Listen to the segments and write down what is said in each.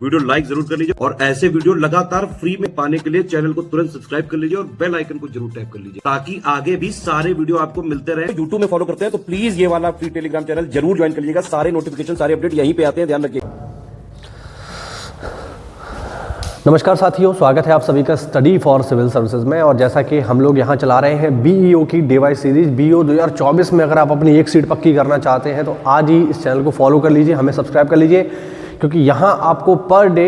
Video like जरूर कर लीजिए और ऐसे वीडियो लगातार फ्री में पाने के लिए चैनल को तुरंत सब्सक्राइब कर लीजिए और बेल आइकन को जरूर टैप कर लीजिए ताकि आगे भी सारे वीडियो आपको मिलते रहे। यूट्यूब में फॉलो करते हैं तो प्लीज ये वाला फ्री टेलीग्राम चैनल जरूर ज्वाइन कर लीजिएगा। सारे नोटिफिकेशन सारे अपडेट यहीं पे आते हैं, ध्यान रखिए। नमस्कार साथियों, स्वागत है आप सभी का स्टडी फॉर सिविल सर्विसेज में। और जैसा कि हम लोग यहाँ चला रहे हैं बीईओ की डीवाई सीरीज बीईओ 2024 में अगर आप अपनी एक सीट पक्की करना चाहते हैं तो आज ही इस चैनल को फॉलो कर लीजिए, हमें सब्सक्राइब कर लीजिए, क्योंकि यहाँ आपको पर डे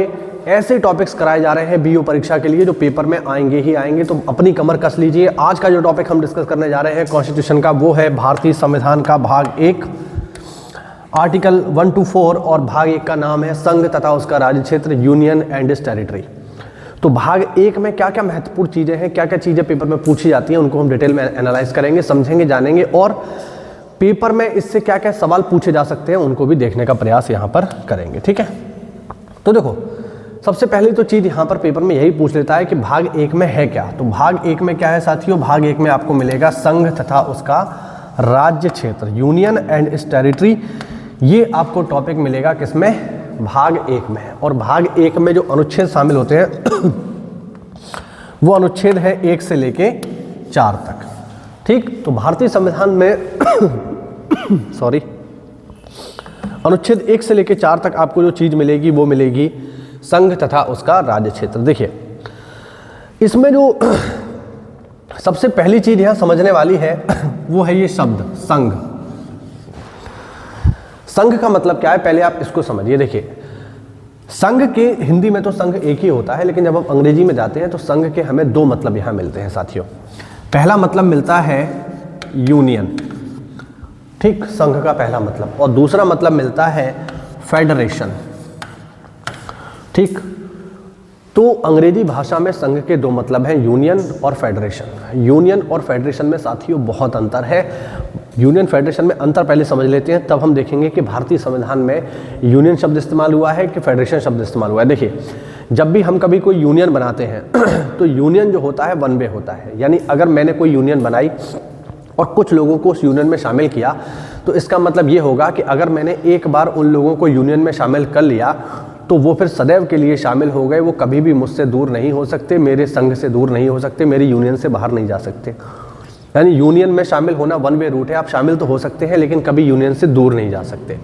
ऐसे टॉपिक्स कराए जा रहे हैं बीईओ परीक्षा के लिए जो पेपर में आएंगे ही आएंगे। तो अपनी कमर कस लीजिए। आज का जो टॉपिक हम डिस्कस करने जा रहे हैं कॉन्स्टिट्यूशन का, वो है भारतीय संविधान का भाग 1 आर्टिकल 1 to 4 और भाग 1 का नाम है संघ तथा उसका राज्य क्षेत्र, यूनियन एंड इट्स टेरिटरी। तो भाग 1 में क्या क्या महत्वपूर्ण चीज़ें हैं, क्या क्या चीज़ें पेपर में पूछी जाती हैं, उनको हम डिटेल में एनालाइज करेंगे, समझेंगे, जानेंगे और पेपर में इससे क्या क्या सवाल पूछे जा सकते हैं उनको भी देखने का प्रयास यहाँ पर करेंगे। ठीक है, तो देखो सबसे पहली तो चीज़ यहाँ पर पेपर में यही पूछ लेता है कि भाग 1 में है क्या। तो भाग 1 में क्या है साथियों, भाग 1 में आपको मिलेगा संघ तथा उसका राज्य क्षेत्र, यूनियन एंड इट्स टेरिटरी। ये आपको टॉपिक मिलेगा किसमें, भाग 1 में। और भाग 1 में जो अनुच्छेद शामिल होते हैं वो अनुच्छेद है 1 से लेके 4 तक। ठीक, तो भारतीय संविधान में सॉरी, अनुच्छेद 1 से लेके 4 तक आपको जो चीज मिलेगी वो मिलेगी संघ तथा उसका राज्य क्षेत्र। देखिए इसमें जो सबसे पहली चीज यहां समझने वाली है वो है ये शब्द संघ। संघ का मतलब क्या है, पहले आप इसको समझिए। देखिए संघ के हिंदी में तो संघ एक ही होता है, लेकिन जब हम अंग्रेजी में जाते हैं तो संघ के हमें 2 मतलब यहां मिलते हैं साथियों। पहला मतलब मिलता है यूनियन, ठीक, संघ का पहला मतलब, और दूसरा मतलब मिलता है फेडरेशन। ठीक, तो अंग्रेजी भाषा में संघ के 2 मतलब हैं, यूनियन और फेडरेशन। यूनियन और फेडरेशन में साथियों बहुत अंतर है। यूनियन फेडरेशन में अंतर पहले समझ लेते हैं, तब हम देखेंगे कि भारतीय संविधान में यूनियन शब्द इस्तेमाल हुआ है कि फेडरेशन शब्द इस्तेमाल हुआ है। देखिए जब भी हम कभी कोई यूनियन बनाते हैं तो यूनियन जो होता है 1 वे होता है, यानी अगर मैंने कोई यूनियन बनाई और कुछ लोगों को उस यूनियन में शामिल किया तो इसका मतलब ये होगा कि अगर मैंने एक बार उन लोगों को यूनियन में शामिल कर लिया तो वो फिर सदैव के लिए शामिल हो गए, वो कभी भी मुझसे दूर नहीं हो सकते, मेरे संघ से दूर नहीं हो सकते, मेरी यूनियन से बाहर नहीं जा सकते। यानी यूनियन में शामिल होना 1 वे रूट है, आप शामिल तो हो सकते हैं लेकिन कभी यूनियन से दूर नहीं जा सकते।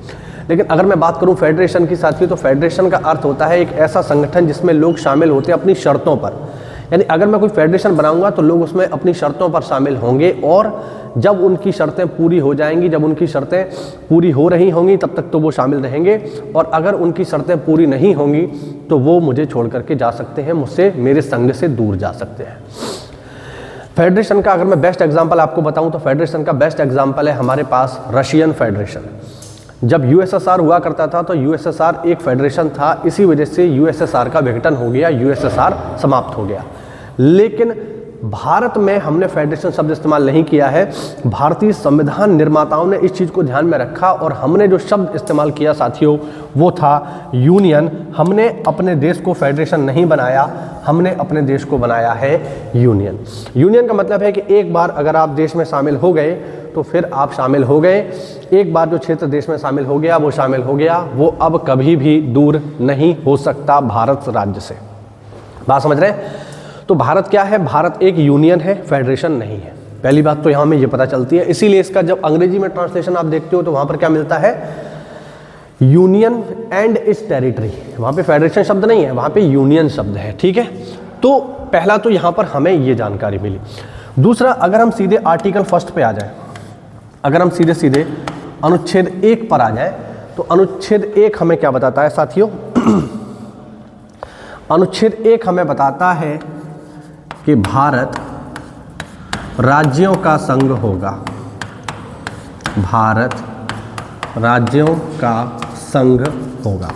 लेकिन अगर मैं बात करूं फेडरेशन की साथियों, तो फेडरेशन का अर्थ होता है एक ऐसा संगठन जिसमें लोग शामिल होते हैं अपनी शर्तों पर। यानी अगर मैं कोई फेडरेशन बनाऊंगा तो लोग उसमें अपनी शर्तों पर शामिल होंगे और जब उनकी शर्तें पूरी हो जाएंगी, जब उनकी शर्तें पूरी हो रही होंगी तब तक तो वो शामिल रहेंगे, और अगर उनकी शर्तें पूरी नहीं होंगी तो वो मुझे छोड़ करके जा सकते हैं, मुझसे, मेरे संघ से दूर जा सकते हैं। फेडरेशन का अगर मैं बेस्ट एग्जांपल आपको बताऊं तो फेडरेशन का बेस्ट एग्जांपल है हमारे पास रशियन फेडरेशन। जब यूएसएसआर हुआ करता था तो यूएसएसआर एक फेडरेशन था, इसी वजह से यूएसएसआर का विघटन हो गया, यूएसएसआर समाप्त हो गया। लेकिन भारत में हमने फेडरेशन शब्द इस्तेमाल नहीं किया है। भारतीय संविधान निर्माताओं ने इस चीज़ को ध्यान में रखा और हमने जो शब्द इस्तेमाल किया साथियों वो था यूनियन। हमने अपने देश को फेडरेशन नहीं बनाया, हमने अपने देश को बनाया है यूनियन। यूनियन का मतलब है कि एक बार अगर आप देश में शामिल हो गए तो फिर आप शामिल हो गए। एक बार जो क्षेत्र देश में शामिल हो गया वो शामिल हो गया, वो अब कभी भी दूर नहीं हो सकता भारत राज्य से। बात समझ रहे हैं? तो भारत क्या है, भारत एक यूनियन है, फेडरेशन नहीं है। पहली बात तो यहाँ में ये पता चलती है। इसीलिए इसका जब अंग्रेजी में ट्रांसलेशन आप देखते हो तो वहाँ पर क्या मिलता है, यूनियन एंड इट्स टेरिटरी। वहाँ पे फेडरेशन शब्द नहीं है, वहाँ पे यूनियन शब्द है। ठीक है, तो पहला तो यहाँ पर हमें ये जानकारी मिली। दूसरा, अगर हम सीधे आर्टिकल 1 पे आ जाए, अगर हम सीधे सीधे अनुच्छेद 1 पर आ जाए तो अनुच्छेद 1 हमें क्या बताता है साथियों अनुच्छेद 1 हमें बताता है कि भारत राज्यों का संघ होगा। भारत राज्यों का संघ होगा।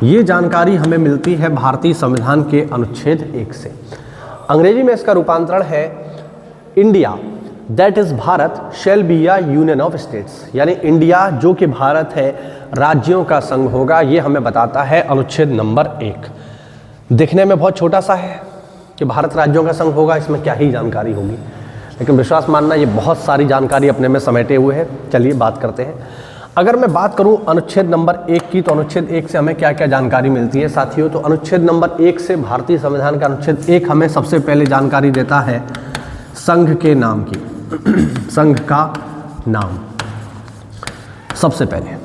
ये जानकारी हमें मिलती है भारतीय संविधान के अनुच्छेद 1 से। अंग्रेजी में इसका रूपांतरण है India that is Bharat shall be a union of states, यानी इंडिया जो कि भारत है राज्यों का संघ होगा। ये हमें बताता है अनुच्छेद नंबर 1। दिखने में बहुत छोटा सा है कि भारत राज्यों का संघ होगा, इसमें क्या ही जानकारी होगी, लेकिन विश्वास मानना ये बहुत सारी जानकारी अपने में समेटे हुए है। चलिए बात करते हैं। अगर मैं बात करूं अनुच्छेद नंबर 1 की, तो अनुच्छेद 1 से हमें क्या क्या जानकारी मिलती है साथियों। तो अनुच्छेद नंबर 1 से भारतीय संविधान का अनुच्छेद 1 हमें सबसे पहले जानकारी देता है संघ के नाम की। संघ का नाम सबसे पहले,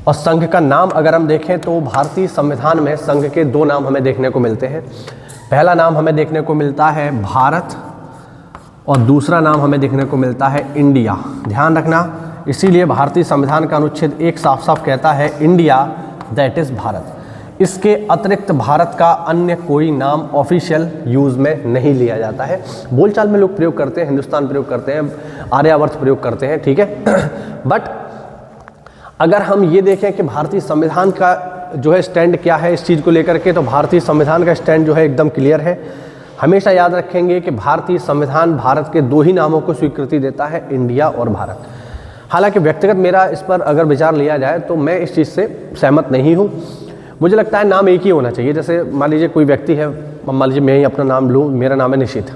और संघ का नाम अगर हम देखें तो भारतीय संविधान में संघ के 2 नाम हमें देखने को मिलते हैं। पहला नाम हमें देखने को मिलता है भारत और दूसरा नाम हमें देखने को मिलता है इंडिया। ध्यान रखना, इसीलिए भारतीय संविधान का अनुच्छेद 1 साफ साफ कहता है इंडिया, दैट इज भारत। इसके अतिरिक्त भारत का अन्य कोई नाम ऑफिशियल यूज़ में नहीं लिया जाता है। बोलचाल में लोग प्रयोग करते हैं, हिंदुस्तान प्रयोग करते हैं, आर्यावर्त प्रयोग करते हैं, ठीक है। बट अगर हम ये देखें कि भारतीय संविधान का जो है स्टैंड क्या है इस चीज़ को लेकर के, तो भारतीय संविधान का स्टैंड जो है एकदम क्लियर है। हमेशा याद रखेंगे कि भारतीय संविधान भारत के 2 ही नामों को स्वीकृति देता है, इंडिया और भारत। हालांकि व्यक्तिगत मेरा इस पर अगर विचार लिया जाए तो मैं इस चीज़ से सहमत नहीं हूँ। मुझे लगता है नाम एक ही होना चाहिए। जैसे मान लीजिए कोई व्यक्ति है, मान लीजिए मैं ही अपना नाम लूँ, मेरा नाम है निशित।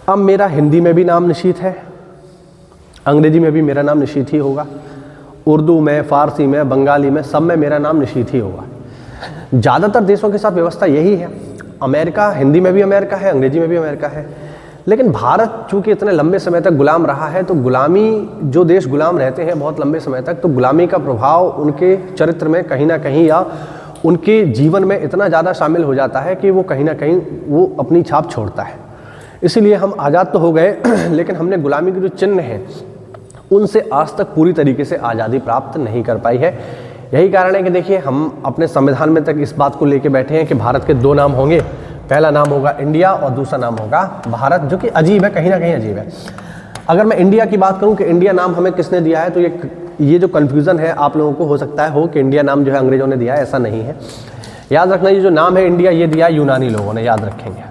अब मेरा हिंदी में भी नाम निशित है, अंग्रेजी में भी मेरा नाम निशित ही होगा, उर्दू में, फ़ारसी में, बंगाली में, सब में मेरा नाम निशित ही होगा। ज़्यादातर देशों के साथ व्यवस्था यही है। अमेरिका, हिंदी में भी अमेरिका है, अंग्रेजी में भी अमेरिका है। लेकिन भारत चूँकि इतने लंबे समय तक गुलाम रहा है, तो गुलामी, जो देश गुलाम रहते हैं बहुत लंबे समय तक, तो गुलामी का प्रभाव उनके चरित्र में कहीं ना कहीं या उनके जीवन में इतना ज़्यादा शामिल हो जाता है कि वो कहीं ना कहीं वो अपनी छाप छोड़ता है। इसीलिए हम आज़ाद तो हो गए लेकिन हमने गुलामी के जो चिन्ह हैं उनसे आज तक पूरी तरीके से आज़ादी प्राप्त नहीं कर पाई है। यही कारण है कि देखिए हम अपने संविधान में तक इस बात को लेके बैठे हैं कि भारत के 2 नाम होंगे, पहला नाम होगा इंडिया और दूसरा नाम होगा भारत, जो कि अजीब है, कहीं ना कहीं अजीब है। अगर मैं इंडिया की बात करूं कि इंडिया नाम हमें किसने दिया है, तो ये जो कन्फ्यूज़न है आप लोगों को हो सकता है हो कि इंडिया नाम जो है अंग्रेज़ों ने दिया है, ऐसा नहीं है। याद रखना, ये जो नाम है इंडिया, ये दिया यूनानी लोगों ने, याद रखेंगे।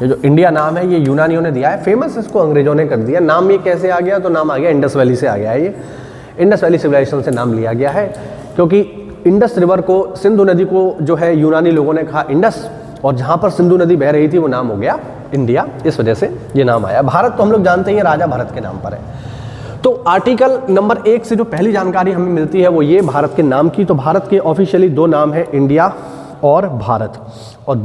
ये जो इंडिया नाम है ये यूनानियों ने दिया है, फेमस इसको अंग्रेजों ने कर दिया। नाम ये कैसे आ गया, तो नाम आ गया इंडस वैली से आ गया है। ये इंडस वैली सिविलाइजेशन से नाम लिया गया है, क्योंकि इंडस रिवर को, सिंधु नदी को जो है यूनानी लोगों ने कहा इंडस, और जहाँ पर सिंधु नदी बह रही थी वो नाम हो गया इंडिया, इस वजह से ये नाम आया। भारत तो हम लोग जानते हैं राजा भरत के नाम पर है। तो आर्टिकल नंबर 1 से जो पहली जानकारी हमें मिलती है वो ये भारत के नाम की। तो भारत के ऑफिशियली 2 नाम है, इंडिया और भारत। और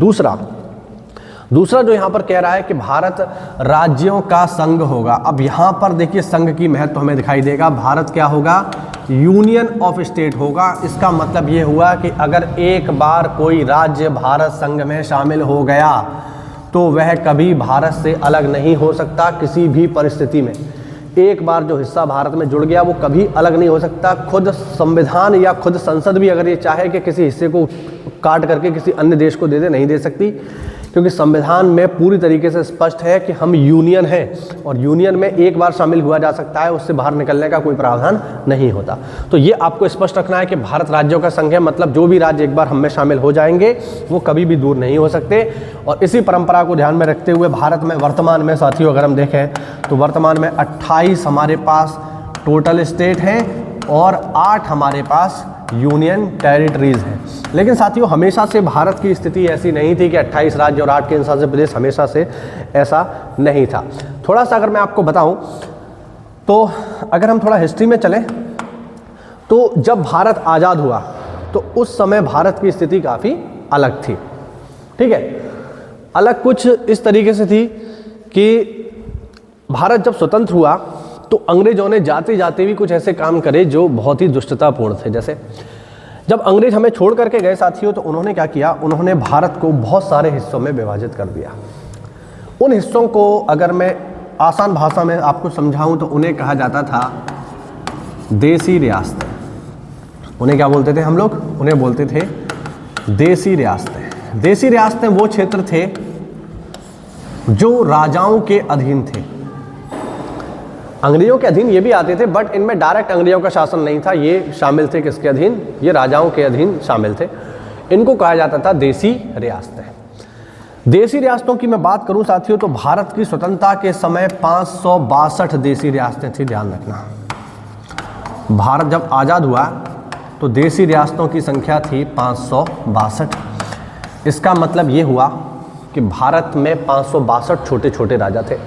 दूसरा जो यहाँ पर कह रहा है कि भारत राज्यों का संघ होगा। अब यहाँ पर देखिए संघ की महत्व हमें दिखाई देगा। भारत क्या होगा, यूनियन ऑफ स्टेट होगा। इसका मतलब ये हुआ कि अगर एक बार कोई राज्य भारत संघ में शामिल हो गया तो वह कभी भारत से अलग नहीं हो सकता किसी भी परिस्थिति में। एक बार जो हिस्सा भारत में जुड़ गया वो कभी अलग नहीं हो सकता। खुद संविधान या खुद संसद भी अगर ये चाहे कि किसी हिस्से को काट करके किसी अन्य देश को दे दे, नहीं दे सकती, क्योंकि संविधान में पूरी तरीके से स्पष्ट है कि हम यूनियन हैं और यूनियन में एक बार शामिल हुआ जा सकता है, उससे बाहर निकलने का कोई प्रावधान नहीं होता। तो ये आपको स्पष्ट रखना है कि भारत राज्यों का संघ है, मतलब जो भी राज्य एक बार हम में शामिल हो जाएंगे वो कभी भी दूर नहीं हो सकते। और इसी परंपरा को ध्यान में रखते हुए भारत में वर्तमान में साथियों अगर हम देखें तो वर्तमान में 28 हमारे पास टोटल स्टेट हैं और 8 हमारे पास यूनियन टेरिटरीज हैं। लेकिन साथियों हमेशा से भारत की स्थिति ऐसी नहीं थी कि 28 राज्य और 8 केंद्र शासित प्रदेश, हमेशा से ऐसा नहीं था। थोड़ा सा अगर मैं आपको बताऊं तो अगर हम थोड़ा हिस्ट्री में चलें तो जब भारत आज़ाद हुआ तो उस समय भारत की स्थिति काफ़ी अलग थी। ठीक है, अलग कुछ इस तरीके से थी कि भारत जब स्वतंत्र हुआ तो अंग्रेजों ने जाते जाते भी कुछ ऐसे काम करे जो बहुत ही दुष्टतापूर्ण थे। जैसे जब अंग्रेज हमें छोड़ करके गए साथियों तो उन्होंने क्या किया, उन्होंने भारत को बहुत सारे हिस्सों में विभाजित कर दिया। उन हिस्सों को अगर मैं आसान भाषा में आपको समझाऊं तो उन्हें कहा जाता था देसी रियासतें। उन्हें क्या बोलते थे हम लोग, उन्हें बोलते थे देसी रियासतें। देसी रियासतें वो क्षेत्र थे जो राजाओं के अधीन थे। अंग्रेजों के अधीन ये भी आते थे बट इनमें डायरेक्ट अंग्रेजों का शासन नहीं था। ये शामिल थे किसके अधीन, ये राजाओं के अधीन शामिल थे। इनको कहा जाता था देसी रियासतें। देसी रियासतों की मैं बात करूं साथियों तो भारत की स्वतंत्रता के समय 562 देसी रियासतें थी। ध्यान रखना, भारत जब आज़ाद हुआ तो देसी रियासतों की संख्या थी 562। इसका मतलब ये हुआ कि भारत में 562 छोटे छोटे राजा थे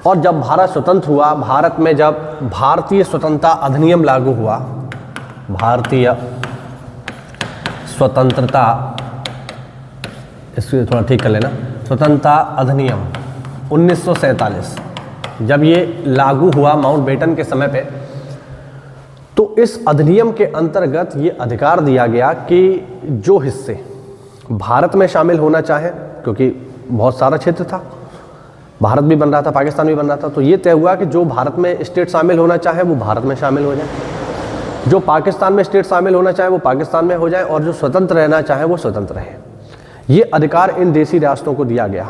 और जब भारत स्वतंत्र हुआ, भारत में जब भारतीय स्वतंत्रता अधिनियम लागू हुआ, भारतीय स्वतंत्रता, इसको थोड़ा ठीक कर लेना, स्वतंत्रता अधिनियम 1947 जब ये लागू हुआ माउंटबेटन के समय पे, तो इस अधिनियम के अंतर्गत ये अधिकार दिया गया कि जो हिस्से भारत में शामिल होना चाहे, क्योंकि बहुत सारा क्षेत्र था, भारत भी बन रहा था, पाकिस्तान भी बन रहा था, तो ये तय हुआ कि जो भारत में स्टेट शामिल होना चाहे वो भारत में शामिल हो जाए, जो पाकिस्तान में स्टेट शामिल होना चाहे वो पाकिस्तान में हो जाए, और जो स्वतंत्र रहना चाहे वो स्वतंत्र रहे। ये अधिकार इन देशी रियासतों को दिया गया।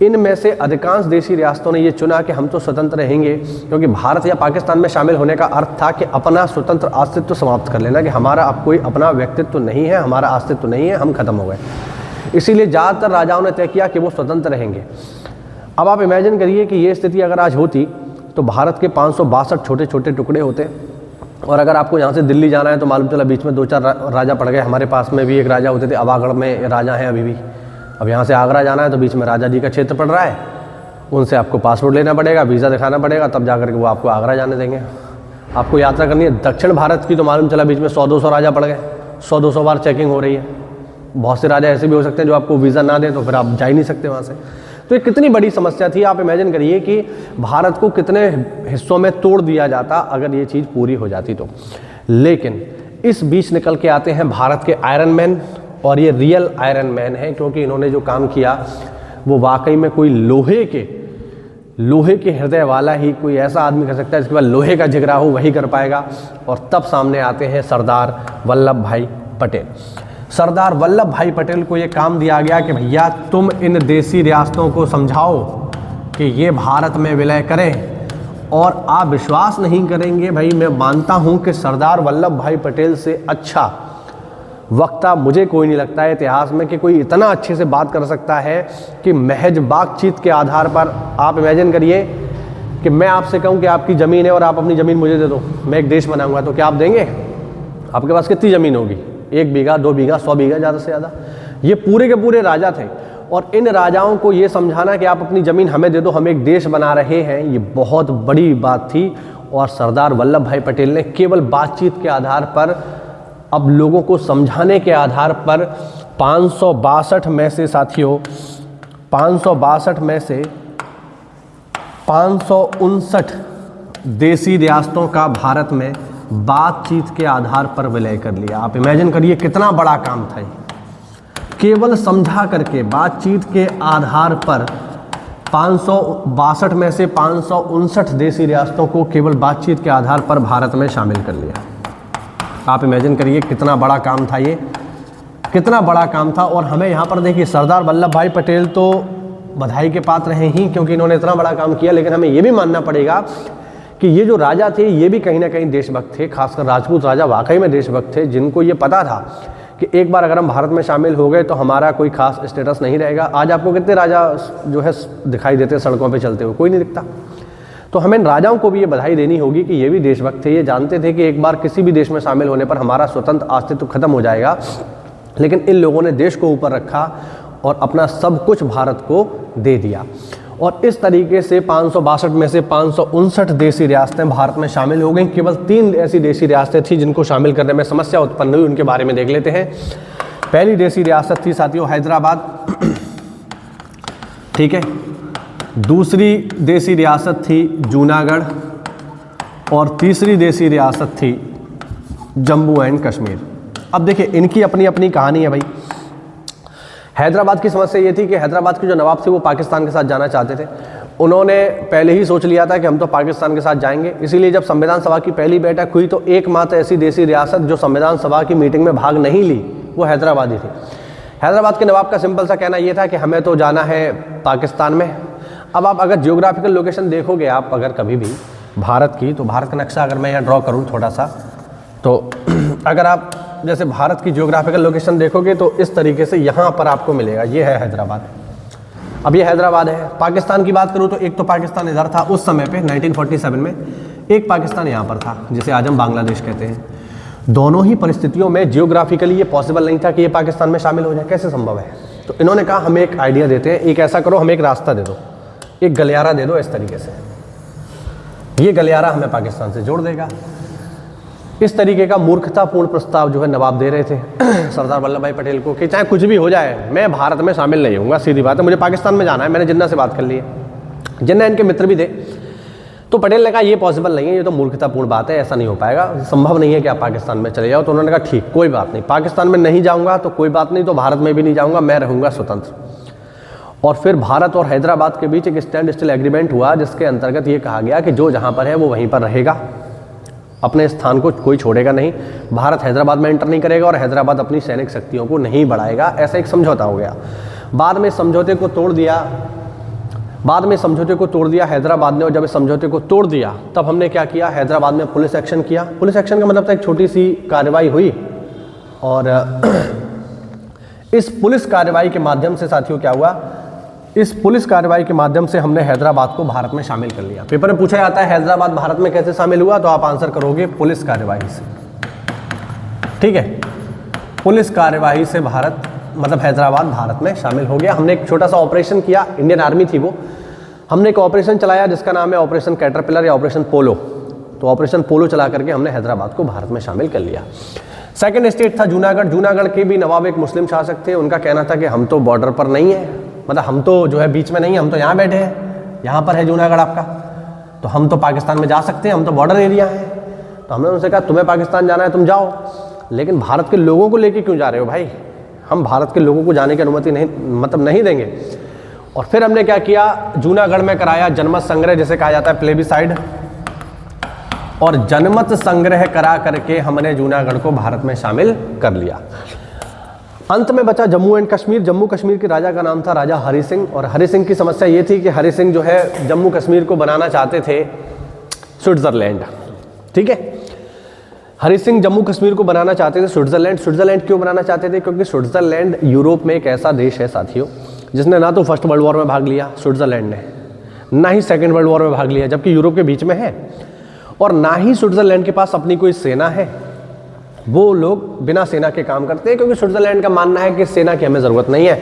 इनमें से अधिकांश देशी रियासतों ने ये चुना कि हम तो स्वतंत्र रहेंगे, क्योंकि भारत या पाकिस्तान में शामिल होने का अर्थ था कि अपना स्वतंत्र अस्तित्व समाप्त कर लेना, कि हमारा अब कोई अपना व्यक्तित्व नहीं है, हमारा अस्तित्व नहीं है, हम खत्म हो गए। इसीलिए ज़्यादातर राजाओं ने तय किया कि वो स्वतंत्र रहेंगे। अब आप इमेजिन करिए कि ये स्थिति अगर आज होती तो भारत के 562 छोटे छोटे टुकड़े होते, और अगर आपको यहाँ से दिल्ली जाना है तो मालूम चला बीच में 2-4 राजा पड़ गए। हमारे पास में भी एक राजा होते थे, अवागढ़ में राजा हैं अभी भी। अब यहाँ से आगरा जाना है तो बीच में राजा जी का क्षेत्र पड़ रहा है, उनसे आपको पासपोर्ट लेना पड़ेगा, वीज़ा दिखाना पड़ेगा, तब जाकर के वो आपको आगरा जाने देंगे। आपको यात्रा करनी है दक्षिण भारत की तो मालूम चला बीच में 100-200 राजा पड़ गए, 100-200 बार चेकिंग हो रही है। बहुत से राजा ऐसे भी हो सकते हैं जो आपको वीज़ा ना दें, तो फिर आप जा ही नहीं सकते वहाँ से। तो ये कितनी बड़ी समस्या थी। आप इमेजिन करिए कि भारत को कितने हिस्सों में तोड़ दिया जाता अगर ये चीज़ पूरी हो जाती तो। लेकिन इस बीच निकल के आते हैं भारत के आयरन मैन, और ये रियल आयरन मैन है, क्योंकि इन्होंने जो काम किया वो वाकई में कोई लोहे के हृदय वाला ही कोई ऐसा आदमी कर सकता है जिसके पास लोहे का जिगरा हो, वही कर पाएगा। और तब सामने आते हैं सरदार वल्लभ भाई पटेल। सरदार वल्लभ भाई पटेल को ये काम दिया गया कि भैया तुम इन देशी रियासतों को समझाओ कि ये भारत में विलय करें। और आप विश्वास नहीं करेंगे भाई, मैं मानता हूँ कि सरदार वल्लभ भाई पटेल से अच्छा वक्ता मुझे कोई नहीं लगता है इतिहास में कि कोई इतना अच्छे से बात कर सकता है कि महज बातचीत के आधार पर। आप इमेजिन करिए कि मैं आपसे कहूं कि आपकी ज़मीन है और आप अपनी ज़मीन मुझे दे दो, मैं एक देश बनाऊंगा, तो क्या आप देंगे? आपके पास कितनी ज़मीन होगी? 1 बीघा, 2 बीघा, 100 बीघा ज़्यादा से ज़्यादा। ये पूरे के पूरे राजा थे, और इन राजाओं को ये समझाना कि आप अपनी ज़मीन हमें दे दो, हम एक देश बना रहे हैं, ये बहुत बड़ी बात थी। और सरदार वल्लभ भाई पटेल ने केवल बातचीत के आधार पर, अब लोगों को समझाने के आधार पर 562 में से साथियों 562 में से 559 देशी रियासतों का भारत में बातचीत के आधार पर विलय कर लिया। आप इमेजिन करिए कितना बड़ा काम था ये। केवल समझा करके बातचीत के आधार पर 562 में से 559 देशी रियासतों को केवल बातचीत के आधार पर भारत में शामिल कर लिया। आप इमेजिन करिए कितना बड़ा काम था ये, कितना बड़ा काम था। और हमें यहाँ पर देखिए सरदार वल्लभ भाई पटेल तो बधाई के पात्र हैं ही, क्योंकि इन्होंने इतना बड़ा काम किया। लेकिन हमें ये भी मानना पड़ेगा कि ये जो राजा थे ये भी कहीं ना कहीं देशभक्त थे, खासकर राजपूत राजा वाकई में देशभक्त थे, जिनको ये पता था कि एक बार अगर हम भारत में शामिल हो गए तो हमारा कोई खास स्टेटस नहीं रहेगा। आज आपको कितने राजा जो है दिखाई देते सड़कों पे चलते हुए? कोई नहीं दिखता। तो हमें इन राजाओं को भी ये बधाई देनी होगी कि ये भी देशभक्त थे, ये जानते थे कि एक बार किसी भी देश में शामिल होने पर हमारा स्वतंत्र अस्तित्व खत्म हो जाएगा। लेकिन इन लोगों ने देश को ऊपर रखा और अपना सब कुछ भारत को दे दिया। और इस तरीके से 562 में से 559 देशी रियासतें भारत में शामिल हो गई। केवल 3 ऐसी देशी रियासतें थी जिनको शामिल करने में समस्या उत्पन्न हुई, उनके बारे में देख लेते हैं। पहली देशी रियासत थी साथियों हैदराबाद, ठीक है। दूसरी देशी रियासत थी जूनागढ़, और तीसरी देशी रियासत थी जम्मू एंड कश्मीर। अब देखिए इनकी अपनी अपनी कहानी है भाई। हैदराबाद की समस्या ये थी कि हैदराबाद के जो नवाब थे वो पाकिस्तान के साथ जाना चाहते थे। उन्होंने पहले ही सोच लिया था कि हम तो पाकिस्तान के साथ जाएंगे। इसीलिए जब संविधान सभा की पहली बैठक हुई तो एकमात्र ऐसी देशी रियासत जो संविधान सभा की मीटिंग में भाग नहीं ली वो हैदराबाद ही थी। हैदराबाद के नवाब का सिंपल सा कहना ये था कि हमें तो जाना है पाकिस्तान में। अब आप अगर जियोग्राफिकल लोकेशन देखोगे आप अगर कभी भी भारत की, तो भारत का नक्शा अगर मैं यहाँ ड्रॉ करूँ थोड़ा सा, तो अगर आप जैसे भारत की जियोग्राफिकल लोकेशन देखोगे तो इस तरीके से यहाँ पर आपको मिलेगा। ये है हैदराबाद। अब ये हैदराबाद है। पाकिस्तान की बात करूँ तो एक तो पाकिस्तान इधर था उस समय पे 1947 में, एक पाकिस्तान यहाँ पर था जिसे आज हम बांग्लादेश कहते हैं। दोनों ही परिस्थितियों में जियोग्राफिकली ये पॉसिबल नहीं था कि ये पाकिस्तान में शामिल हो जाए। कैसे संभव है? तो इन्होंने कहा हमें एक आइडिया देते हैं, एक ऐसा करो, हमें एक रास्ता दे दो, एक गलियारा दे दो इस तरीके से, ये गलियारा हमें पाकिस्तान से जोड़ देगा। इस तरीके का मूर्खतापूर्ण प्रस्ताव जो है नवाब दे रहे थे सरदार वल्लभ भाई पटेल को कि चाहे कुछ भी हो जाए मैं भारत में शामिल नहीं होऊंगा, सीधी बात है, मुझे पाकिस्तान में जाना है। मैंने जिन्ना से बात कर ली है, जिन्ना इनके मित्र भी थे। तो पटेल ने कहा ये पॉसिबल नहीं है, ये तो मूर्खतापूर्ण बात है, ऐसा नहीं हो पाएगा, संभव नहीं है कि आप पाकिस्तान में चले जाओ। तो उन्होंने कहा ठीक, कोई बात नहीं, पाकिस्तान में नहीं जाऊँगा तो कोई बात नहीं, तो भारत में भी नहीं जाऊँगा, मैं रहूँगा स्वतंत्र। और फिर भारत और हैदराबाद के बीच एक स्टैंड स्टिल एग्रीमेंट हुआ, जिसके अंतर्गत ये कहा गया कि जो जहाँ पर है वो वहीं पर रहेगा, अपने स्थान को कोई छोड़ेगा नहीं, भारत हैदराबाद में एंटर नहीं करेगा और हैदराबाद अपनी सैनिक शक्तियों को नहीं बढ़ाएगा। ऐसा एक समझौता हो गया। बाद में समझौते को तोड़ दिया हैदराबाद ने, और जब इस समझौते को तोड़ दिया तब हमने क्या किया, हैदराबाद में पुलिस एक्शन किया। पुलिस एक्शन का मतलब था एक छोटी सी कार्रवाई हुई, और इस पुलिस कार्रवाई के माध्यम से साथियों क्या हुआ, इस पुलिस कार्रवाई के माध्यम से हमने हैदराबाद को भारत में शामिल कर लिया। पेपर में पूछा जाता है हैदराबाद भारत में कैसे शामिल हुआ, तो आप आंसर करोगे पुलिस कार्रवाई से। ठीक है, पुलिस कार्रवाई से भारत मतलब हैदराबाद भारत में शामिल हो गया। हमने एक छोटा सा ऑपरेशन किया, इंडियन आर्मी थी वो, हमने एक ऑपरेशन चलाया जिसका नाम है ऑपरेशन कैटरपिलर या ऑपरेशन पोलो। तो ऑपरेशन पोलो चला करके हमने हैदराबाद को भारत में शामिल कर लिया। सेकंड स्टेट था जूनागढ़। जूनागढ़ के भी नवाब एक मुस्लिम शासक थे, उनका कहना था कि हम तो बॉर्डर पर नहीं है, मतलब हम तो जो है बीच में नहीं है, हम तो यहाँ बैठे हैं, यहाँ पर है जूनागढ़ आपका, तो हम तो पाकिस्तान में जा सकते हैं, हम तो बॉर्डर एरिया है। तो हमने उनसे कहा तुम्हें पाकिस्तान जाना है तुम जाओ, लेकिन भारत के लोगों को लेके क्यों जा रहे हो भाई, हम भारत के लोगों को जाने की अनुमति नहीं देंगे। और फिर हमने क्या किया, जूनागढ़ में कराया जनमत संग्रह, जिसे कहा जाता है प्लेबिसाइड, और जनमत संग्रह करा करके हमने जूनागढ़ को भारत में शामिल कर लिया। अंत में बचा जम्मू एंड कश्मीर। जम्मू कश्मीर के राजा का नाम था राजा हरि सिंह, और हरि सिंह की समस्या ये थी कि हरि सिंह जो है जम्मू कश्मीर को बनाना चाहते थे स्विट्जरलैंड। ठीक है, हरि सिंह जम्मू कश्मीर को बनाना चाहते थे स्विट्जरलैंड। स्विट्जरलैंड क्यों बनाना चाहते थे, क्योंकि स्विट्जरलैंड यूरोप में एक ऐसा देश है साथियों जिसने ना तो फर्स्ट वर्ल्ड वॉर में भाग लिया स्विट्जरलैंड ने, ना ही सेकेंड वर्ल्ड वॉर में भाग लिया, जबकि यूरोप के बीच में है, और ना ही स्विट्जरलैंड के पास अपनी कोई सेना है। वो लोग बिना सेना के काम करते हैं, क्योंकि स्विट्जरलैंड का मानना है कि सेना की हमें ज़रूरत नहीं है,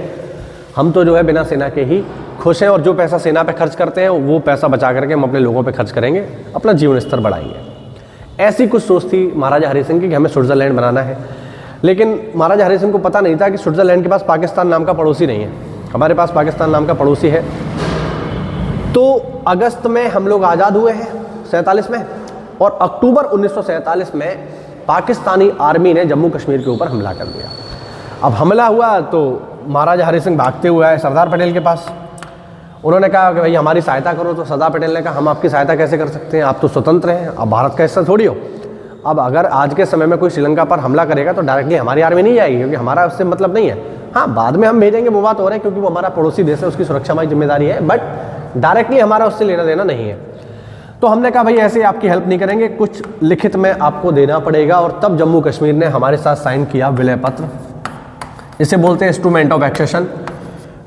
हम तो जो है बिना सेना के ही खुश हैं, और जो पैसा सेना पे खर्च करते हैं वो पैसा बचा करके हम अपने लोगों पे खर्च करेंगे, अपना जीवन स्तर बढ़ाएंगे। ऐसी कुछ सोच थी महाराजा हरि सिंह की कि हमें स्विट्जरलैंड बनाना है। लेकिन महाराजा हरि सिंह को पता नहीं था कि स्विट्जरलैंड के पास पाकिस्तान नाम का पड़ोसी नहीं है, हमारे पास पाकिस्तान नाम का पड़ोसी है। तो अगस्त में हम लोग आज़ाद हुए हैं 47 में, और अक्टूबर 1947 में पाकिस्तानी आर्मी ने जम्मू कश्मीर के ऊपर हमला कर दिया। अब हमला हुआ तो महाराजा हरि सिंह भागते हुए आए सरदार पटेल के पास। उन्होंने कहा कि भाई हमारी सहायता करो। तो सरदार पटेल ने कहा हम आपकी सहायता कैसे कर सकते हैं, आप तो स्वतंत्र हैं, आप भारत का हिस्सा थोड़ी हो। अब अगर आज के समय में कोई श्रीलंका पर हमला करेगा तो डायरेक्टली हमारी आर्मी नहीं जाएगी, क्योंकि हमारा उससे मतलब नहीं है। हाँ, बाद में हम भेजेंगे, वो बात हो रही है, क्योंकि वो हमारा पड़ोसी देश है, उसकी सुरक्षा हमारी जिम्मेदारी है, बट डायरेक्टली हमारा उससे लेना देना नहीं है। तो हमने कहा भाई ऐसे आपकी हेल्प नहीं करेंगे, कुछ लिखित में आपको देना पड़ेगा। और तब जम्मू कश्मीर ने हमारे साथ साइन किया विलय पत्र, इसे बोलते हैं इंस्ट्रूमेंट ऑफ एक्सेशन।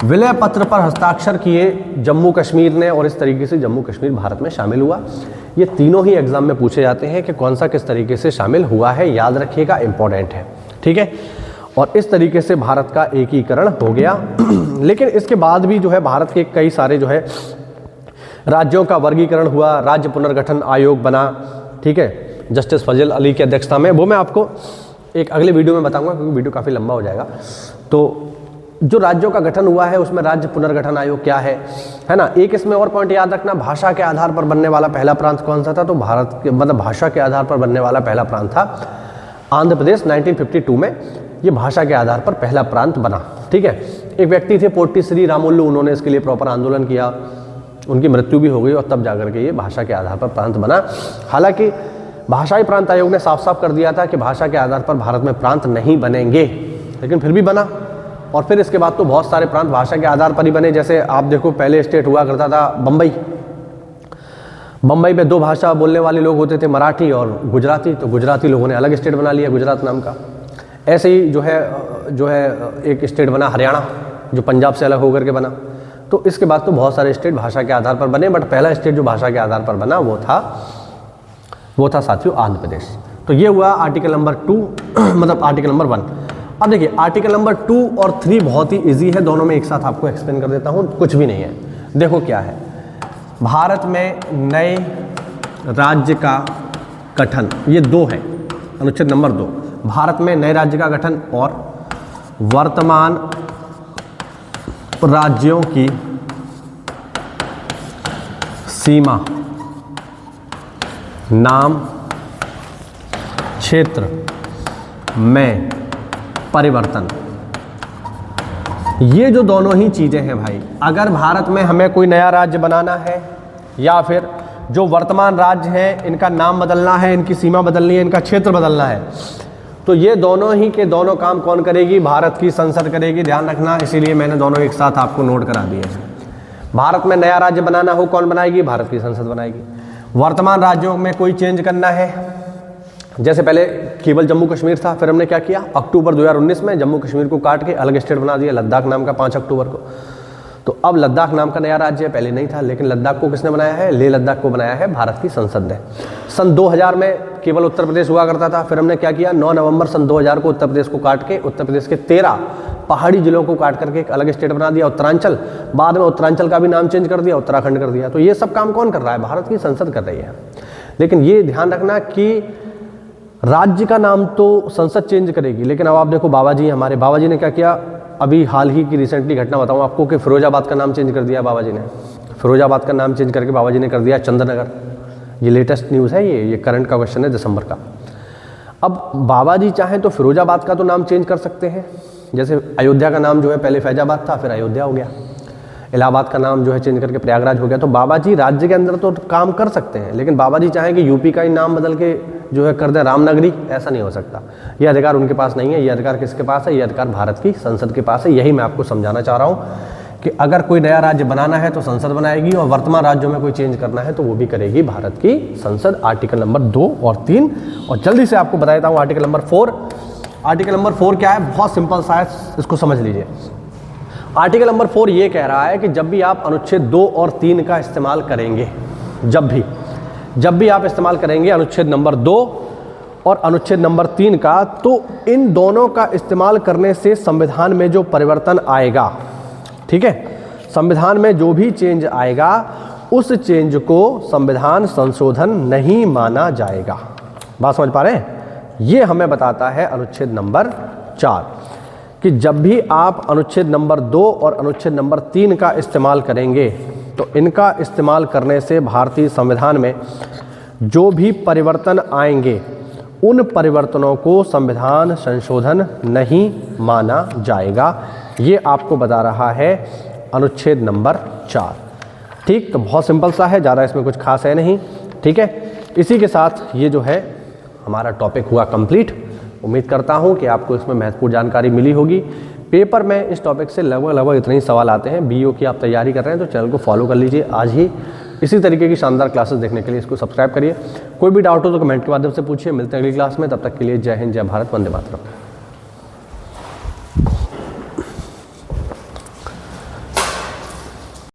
विलय पत्र पर हस्ताक्षर किए जम्मू कश्मीर ने, और इस तरीके से जम्मू कश्मीर भारत में शामिल हुआ। ये तीनों ही एग्जाम में पूछे जाते हैं कि कौन सा किस तरीके से शामिल हुआ है, याद रखिएगा, इंपॉर्टेंट है। ठीक है, और इस तरीके से भारत का एकीकरण हो गया। लेकिन इसके बाद भी जो है भारत के कई सारे जो है राज्यों का वर्गीकरण हुआ, राज्य पुनर्गठन आयोग बना। ठीक है, जस्टिस फजल अली की अध्यक्षता में, वो मैं आपको एक अगले वीडियो में बताऊंगा, क्योंकि वीडियो काफ़ी लंबा हो जाएगा। तो जो राज्यों का गठन हुआ है उसमें राज्य पुनर्गठन आयोग क्या है ना। एक इसमें और पॉइंट याद रखना, भाषा के आधार पर बनने वाला पहला प्रांत कौन सा था, तो भारत के मतलब भाषा के आधार पर बनने वाला पहला प्रांत था आंध्र प्रदेश। 1952 में ये भाषा के आधार पर पहला प्रांत बना। ठीक है, एक व्यक्ति थे पोट्टी श्री रामुल्लू, उन्होंने इसके लिए प्रॉपर आंदोलन किया, उनकी मृत्यु भी हो गई, और तब जाकर के ये भाषा के आधार पर प्रांत बना। हालांकि भाषाई प्रांत आयोग ने साफ साफ कर दिया था कि भाषा के आधार पर भारत में प्रांत नहीं बनेंगे, लेकिन फिर भी बना। और फिर इसके बाद तो बहुत सारे प्रांत भाषा के आधार पर ही बने। जैसे आप देखो, पहले स्टेट हुआ करता था बम्बई। बम्बई में दो भाषा बोलने वाले लोग होते थे, मराठी और गुजराती। तो गुजराती लोगों ने अलग स्टेट बना लिया गुजरात नाम का। ऐसे ही जो है एक स्टेट बना हरियाणा, जो पंजाब से अलग होकर के बना। तो इसके बाद तो बहुत सारे स्टेट भाषा के आधार पर बने, बट पहला स्टेट जो भाषा के आधार पर बना वो था साथियों आंध्र प्रदेश। तो ये हुआ आर्टिकल नंबर 2 मतलब आर्टिकल नंबर 1। अब देखिए आर्टिकल नंबर 2 और 3 बहुत ही इजी है, दोनों में एक साथ आपको एक्सप्लेन कर देता हूँ, कुछ भी नहीं है। देखो क्या है, भारत में नए राज्य का गठन, ये 2 है, अनुच्छेद नंबर 2, भारत में नए राज्य का गठन और वर्तमान राज्यों की सीमा, नाम, क्षेत्र में परिवर्तन। ये जो दोनों ही चीज़ें हैं भाई, अगर भारत में हमें कोई नया राज्य बनाना है या फिर जो वर्तमान राज्य हैं इनका नाम बदलना है, इनकी सीमा बदलनी है, इनका क्षेत्र बदलना है, तो ये दोनों ही के दोनों काम कौन करेगी? भारत की संसद करेगी। ध्यान रखना, इसीलिए मैंने दोनों एक साथ आपको नोट करा दिए हैं। भारत में नया राज्य बनाना हो कौन बनाएगी? भारत की संसद बनाएगी। वर्तमान राज्यों में कोई चेंज करना है, जैसे पहले केवल जम्मू कश्मीर था, फिर हमने क्या किया, अक्टूबर 2019 में जम्मू कश्मीर को काट के अलग स्टेट बना दिया, लद्दाख नाम का, 5 अक्टूबर को। तो अब लद्दाख नाम का नया राज्य है, पहले नहीं था, लेकिन लद्दाख को किसने बनाया है? लेह लद्दाख को बनाया है भारत की संसद ने। सन 2000 में केवल उत्तर प्रदेश हुआ करता था, फिर हमने क्या किया, 9 नवंबर सन 2000 को उत्तर प्रदेश को काट के, उत्तर प्रदेश के 13 पहाड़ी जिलों को काट करके एक अलग स्टेट बना दिया, उत्तरांचल। बाद में उत्तरांचल का भी नाम चेंज कर दिया, उत्तराखंड कर दिया। तो ये सब काम कौन कर रहा है? भारत की संसद कर रही है। लेकिन ये ध्यान रखना कि राज्य का नाम तो संसद चेंज करेगी, लेकिन अब आप देखो बाबा जी, हमारे बाबा जी ने क्या किया, अभी हाल ही की रिसेंटली घटना बताऊं आपको कि फिरोजाबाद का नाम चेंज कर दिया बाबा जी ने। फिरोजाबाद का नाम चेंज करके बाबा जी ने कर दिया चंद्रनगर। ये लेटेस्ट न्यूज़ है, ये करंट का क्वेश्चन है दिसंबर का। अब बाबा जी चाहें तो फिरोजाबाद का तो नाम चेंज कर सकते हैं, जैसे अयोध्या का नाम जो है पहले फैजाबाद था, फिर अयोध्या हो गया। इलाहाबाद का नाम जो है चेंज करके प्रयागराज हो गया। तो बाबा जी राज्य के अंदर तो काम कर सकते हैं, लेकिन बाबा जी चाहें कि यूपी का ही नाम बदल के जो है कर दें रामनगरी, ऐसा नहीं हो सकता। ये अधिकार उनके पास नहीं है। ये अधिकार किसके पास है? ये अधिकार भारत की संसद के पास है। यही मैं आपको समझाना चाह रहा हूँ कि अगर कोई नया राज्य बनाना है तो संसद बनाएगी, और वर्तमान राज्यों में कोई चेंज करना है तो वो भी करेगी भारत की संसद। आर्टिकल नंबर 2 और 3। और जल्दी से आपको बता देता हूँ आर्टिकल नंबर 4। आर्टिकल नंबर 4 क्या है? बहुत सिंपल सा है, इसको समझ लीजिए। आर्टिकल नंबर 4 ये कह रहा है कि जब भी आप अनुच्छेद 2 और 3 का इस्तेमाल करेंगे, जब भी आप इस्तेमाल करेंगे अनुच्छेद नंबर 2 और अनुच्छेद नंबर 3 का, तो इन दोनों का इस्तेमाल करने से संविधान में जो परिवर्तन आएगा, ठीक है, संविधान में जो भी चेंज आएगा उस चेंज को संविधान संशोधन नहीं माना जाएगा। बात समझ पा रहे हैं? ये हमें बताता है अनुच्छेद नंबर 4 कि जब भी आप अनुच्छेद नंबर 2 और अनुच्छेद नंबर 3 का इस्तेमाल करेंगे तो इनका इस्तेमाल करने से भारतीय संविधान में जो भी परिवर्तन आएंगे उन परिवर्तनों को संविधान संशोधन नहीं माना जाएगा। ये आपको बता रहा है अनुच्छेद नंबर 4। ठीक, तो बहुत सिंपल सा है, ज़्यादा इसमें कुछ खास है नहीं। ठीक है, इसी के साथ ये जो है हमारा टॉपिक हुआ कंप्लीट। उम्मीद करता हूँ कि आपको इसमें महत्वपूर्ण जानकारी मिली होगी। पेपर में इस टॉपिक से लगभग इतने ही सवाल आते हैं। बीओ की आप तैयारी कर रहे हैं तो चैनल को फॉलो कर लीजिए आज ही। इसी तरीके की शानदार क्लासेस देखने के लिए इसको सब्सक्राइब करिए। कोई भी डाउट हो तो कमेंट के माध्यम से पूछिए। मिलते हैं अगली क्लास में, तब तक के लिए जय हिंद, जय भारत, वंदे मातरम।